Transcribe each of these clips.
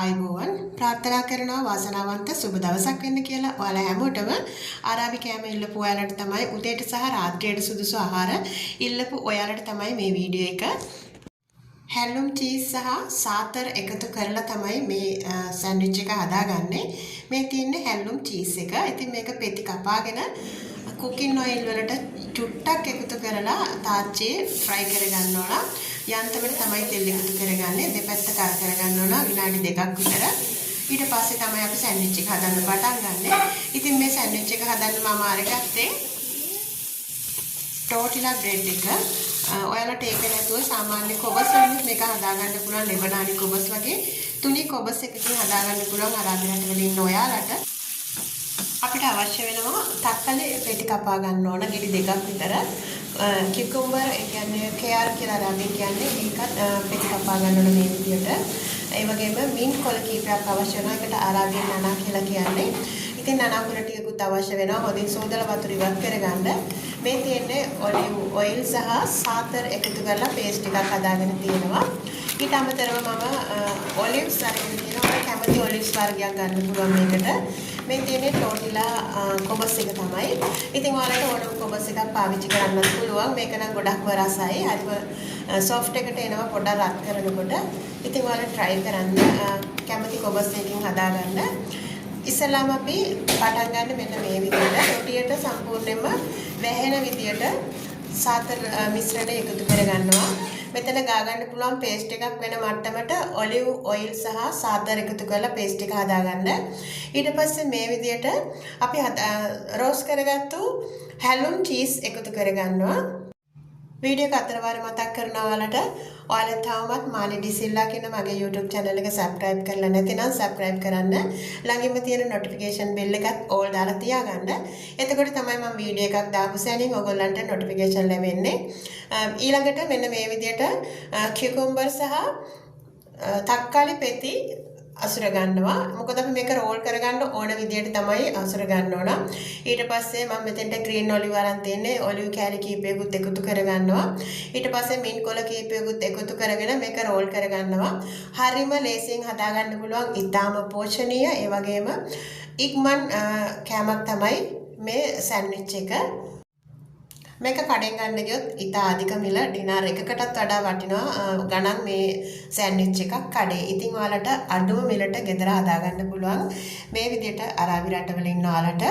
ආයුබෝවන් ප්‍රාර්ථනා කරනවා වාසනාවන්ත සුබ දවසක් වෙන්න කියලා. ඔයාලා හැමෝටම ආරාබි කෑම ඉල්ලපු ඔයාලට තමයි උදේට සහ රාත්‍රියට සුදුසු ආහාර ඉල්ලපු ඔයාලට තමයි මේ වීඩියෝ එක. හැලුම් චීස් සහ සාතර එකතු කරලා තමයි මේ සෑන්ඩ්විච් එක හදාගන්නේ. මේ තියෙන්නේ හැලුම් චීස් එක. ඉතින් මේක පෙති කපාගෙන කුකින් ඔයිල් වලට චුට්ටක් එකතු කරලා තාච්චියේ ෆ්‍රයි කරගන්න ඕන. යන්තමට තමයි තෙල් එකතු කරගන්නේ. දෙපැත්ත කර කරගන්න ඕන විනාඩි 2ක් විතර. ඊට පස්සේ තමයි අපි සෑන්ඩ්විච් එක හදන්න පටන් ගන්නෙ. ඉතින් මේ සෑන්ඩ්විච් එක හදන්න මම අරගත්තේ ටෝටිලා බ්‍රෙඩ් එක. ඔයාලට ඒක නැතුව සාමාන්‍ය කොබස් වලින් මේක හදාගන්න පුළුවන්. ලෙබනානි කොබස් වගේ තුනි කොබස් එකකින් හදාගන්න පුළුවන් අරාබි රටවල ඉන්න ඔයාලට. අපිට අවශ්‍ය වෙනවා තක්කලි පෙටි කපා ගන්න ඕන ගෙඩි 2ක් විතර. කිකුම්බර් ඒ කියන්නේ KR කියලා අරාබියෙන් කියන්නේ ඒකත් පෙටි කපා ගන්න ඕන මේ විදියට. ඒ වගේම මින්ට් කොළ කීපයක් අවශ්‍ය වෙනවා. ඒකට අරාබියෙන් නනා කියලා කියන්නේ. ඉතින් නනා කොළ ටිකකුත් අවශ්‍ය වෙනවා. හොඳින් සෝදලා වතුර ඉවත් කරගන්න. මේ තියෙන්නේ ඔලිව් ඔයිල් සහ සාතර එකතු කරලා පේස්ට් එකක් හදාගෙන තියෙනවා. ඊට අමතරව මම ඔලිව්ස් අරගෙන තියෙනවා. කැමති ඔලිව්ස් වර්ගයක් ගන්න පුළුවන් මේකට. මේ තියෙන්නේ ටෝටිලා කොබස් එක තමයි. ඉතින් ඔයාලට ඕනම කොබස් එකක් පාවිච්චි කරන්නත් පුළුවන්. මේක නම් ගොඩක්ම රසයි. හරිම සොෆ්ට් එකට එනවා පොඩ්ඩක් රත් කරනකොට. ඉතින් ඔයාලා try කරන්න කැමති කොබස් එකකින් හදාගන්න. ඉස්සෙල්ලාම අපි පටන් ගන්න මෙන්න මේ විදිහට රොටියට සම්පූර්ණයෙන්ම වැහෙන විදිහට සාතර මිශ්‍රණය එකතු කරගන්නවා. මෙතන ගා ගන්න පුළුවන් පේස්ට් එකක් වෙන මට්ටමට ඔලිව් ඔයිල් සහ සාතර එකතු කරලා පේස්ට් එක හදාගන්න. ඊට පස්සේ මේ විදිහට අපි රෝස්ට් කරගත්තු හැලුම් චීස් එකතු කරගන්නවා. වීඩියෝ එක අතරවාර මතක් කරනවා ඔයාලා තවමත් මාලි ඩිසිල්ලා කියන මගේ YouTube channel එක subscribe කරලා නැතිනම් subscribe කරන්න. ළඟින්ම තියෙන notification bell එකත් all දාලා තියාගන්න. එතකොට තමයි මම වීඩියෝ එකක් දාපු සැනින් ඔයගොල්ලන්ට notification ලැබෙන්නේ. ඊළඟට මෙන්න මේ විදිහට cucumber සහ තක්කාලි පෙති අසුර ගන්නවා. මොකද අපි මේක රෝල් කරගන්න ඕන විදිහට තමයි අසුර ගන්න ඕන. ඊට පස්සේ මම මෙතෙන්ට green olive අරන් තියන්නේ olive කෑලි කීපයකුත් එකතු කරගන්නවා. ඊට පස්සේ mint කොළ කීපයකුත් එකතු කරගෙන මේක රෝල් කරගන්නවා. හරිම ලේසියෙන් හදාගන්න පුළුවන්. ඊටාම පෝෂණීය ඒ වගේම ඉක්මන් කෑමක් තමයි මේ සෑන්ඩ්විච් එක. මේක කඩෙන් ගන්න ගියොත් ඉතා අධික මිල ඩිනර් එකකටත් වඩා වටිනවා ගණන් මේ සෑන්ඩ්විච් එකක් කඩේ. ඉතින් ඔයාලට අඩුම මිලට ගෙදර හදාගන්න පුළුවන් මේ විදිහට අරාබි රටවල ඉන්න ඔයාලට.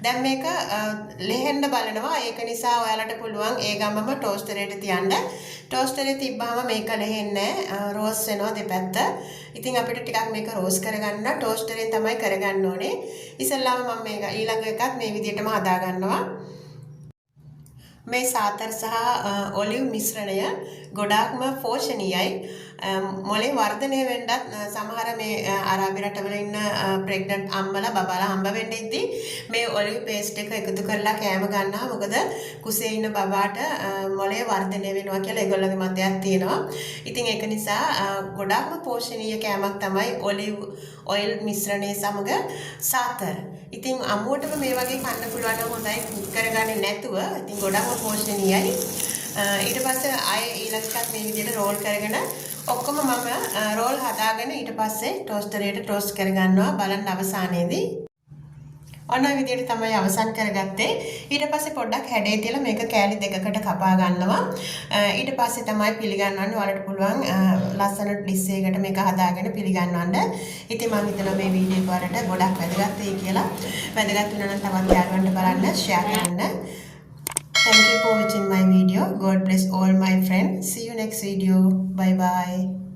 දැන් මේක ලෙහෙන්න බලනවා. ඒක නිසා ඔයාලට පුළුවන් ඒ ගමම ටෝස්ටරේට තියන්න. ටෝස්ටරේ තිබ්බහම මේක ලෙහෙන්නේ රෝස් වෙනවා දෙපැත්ත. ඉතින් අපිට ටිකක් මේක රෝස් කරගන්න ටෝස්ටරෙන් තමයි කරගන්න ඕනේ. ඉතින්ලාම මම මේක ඊළඟ එකත් මේ විදිහටම හදාගන්නවා. මේ සාතර සහ ඔලිව් මිශ්‍රණය ගොඩාක්ම පෝෂණීයයි. මොලේ වර්ධනය වෙන්නත් සමහර මේ අරාබි රටවල ඉන්න ප්‍රෙග්නන්ට් අම්මලා බබාලා හම්බ වෙන්න ඉද්දි මේ ඔලිව් පේස්ට් එක එකතු කරලා කෑම ගන්නවා. මොකද කුසේ ඉන්න බබාට මොලේ වර්ධනය වෙනවා කියලා ඒගොල්ලෝගේ මතයක් තියෙනවා. ඉතින් ඒක නිසා ගොඩාක්ම පෝෂණීය කෑමක් තමයි ඔලිව් ඔයිල් මිශ්‍රණය සමග සාතර. ඉතින් අම්මුවටම මේ වගේ කන්න පුළුවන් නම් හොඳයි. කුක් කරගන්නේ නැතුව. ඉතින් ගොඩක්ම පෝෂණීයයි. ඊට පස්සේ ආයේ ඊළඟට මේ විදිහට රෝල් කරගෙන ඔක්කොම මම රෝල් හදාගෙන ඊට පස්සේ ටෝස්ටරේට ටෝස්ට් කරගන්නවා. බලන්න අවසානයේදී ඔන්න ඔය විදිහට තමයි අවසන් කරගත්තේ. ඊට පස්සේ පොඩ්ඩක් හැඩේ තියලා මේක කෑලි 2කට කපා ගන්නවා. ඊට පස්සේ තමයි පිළිගන්නවන්නේ. ඔයාලට පුළුවන් ලස්සන ඩිස් එකකට මේක හදාගෙන පිළිගන්නවන්න. ඉතින් මම හිතනවා මේ වීඩියෝ එක ඔයාලට ගොඩක් වැදගත් වෙයි කියලා. වැදගත් වෙනවා නම් තවත් යාළුවන්ට බලන්න, share කරන්න. Thank you for watching my video. God bless all my friends. See you next video. Bye bye.